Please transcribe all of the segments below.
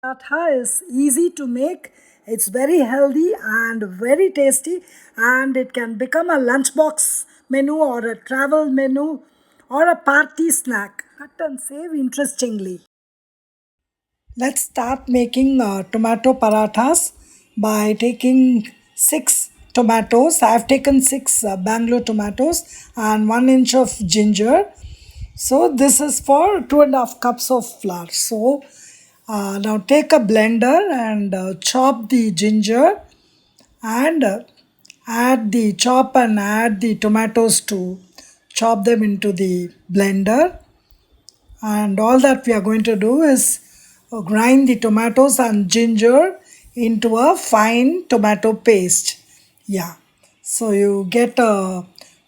Paratha is easy to make. It's very healthy and very tasty, and it can become a lunchbox menu or a travel menu or a party snack. Cut and save interestingly. Let's start making tomato parathas by taking 6 tomatoes. I've taken 6 Bangalore tomatoes and 1 inch of ginger. So this is for 2.5 cups of flour. So now take a blender and chop the ginger and add the tomatoes to chop them into the blender. And all that we are going to do is grind the tomatoes and ginger into a fine tomato paste. Yeah, so you get a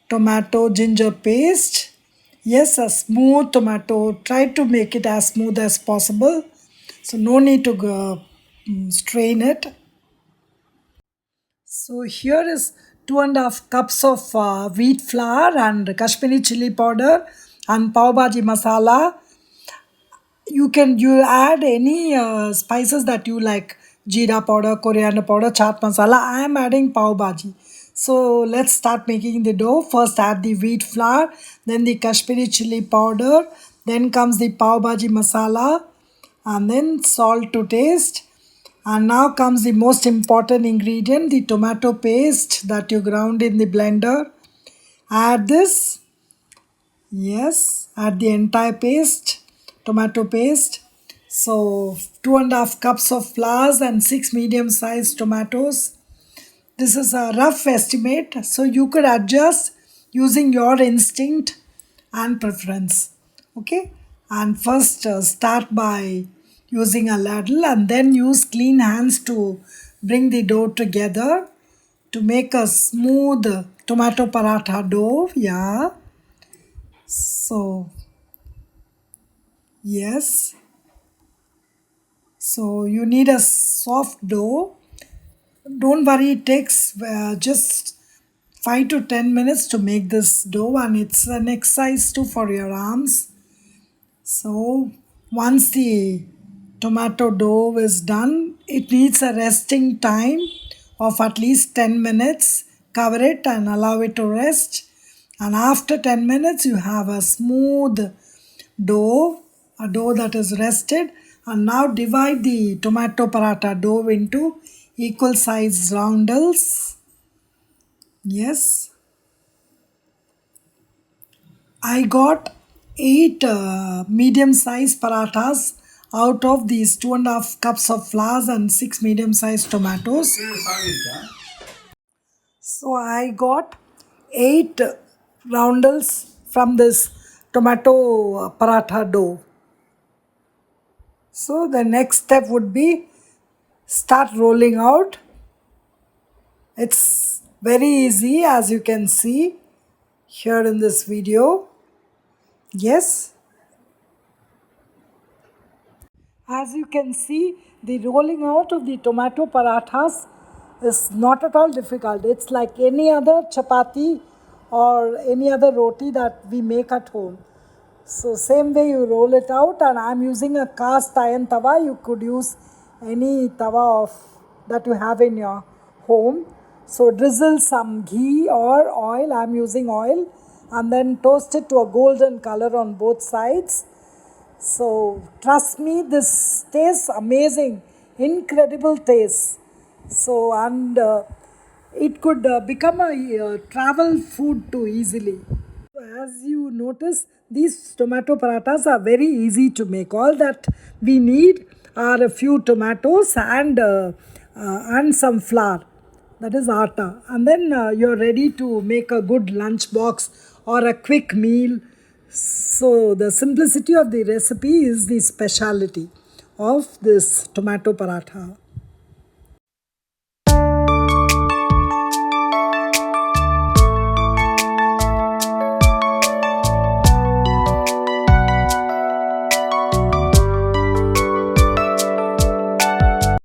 tomato ginger paste. Yes, a smooth tomato. Try to make it as smooth as possible, so no need to strain it. So here is 2.5 cups of wheat flour and Kashmiri chilli powder and Pav Bhaji masala. You add any spices that you like: jeera powder, coriander powder, chaat masala. I am adding pav bhaji. So let's start making the dough. First add the wheat flour, then the Kashmiri chili powder, then comes the pav bhaji masala, and then salt to taste. And now comes the most important ingredient, the tomato paste that you ground in the blender. Add this. Yes, add the entire paste, tomato paste. So 2.5 cups of flour and 6 medium-sized tomatoes. This is a rough estimate, so you could adjust using your instinct and preference. Okay, and first start by using a ladle and then use clean hands to bring the dough together to make a smooth tomato paratha dough. Yeah, so yes, so you need a soft dough. Don't worry, it takes just 5 to 10 minutes to make this dough, and it's an exercise too for your arms. So once the tomato dough is done, it needs a resting time of at least 10 minutes. Cover it and allow it to rest. And after 10 minutes, you have a smooth dough, a dough that is rested. And now divide the tomato paratha dough into equal sized roundels. Yes, I got 8 medium-sized parathas out of these 2.5 cups of flour and 6 medium-sized tomatoes. So I got 8 roundels from this tomato paratha dough. So the next step would be start rolling out. It's very easy, as you can see here in this video. Yes, as you can see, the rolling out of the tomato parathas is not at all difficult. It's like any other chapati or any other roti that we make at home. So same way you roll it out, and I'm using a cast iron tawa. You could use any tawa that you have in your home. So drizzle some ghee or oil. I'm using oil, and then toast it to a golden color on both sides. So trust me, this tastes amazing, incredible taste. So and it could become a travel food too easily. As you notice, these tomato parathas are very easy to make. All that we need are a few tomatoes and some flour, that is atta, and then you're ready to make a good lunch box or a quick meal. So the simplicity of the recipe is the speciality of this tomato paratha.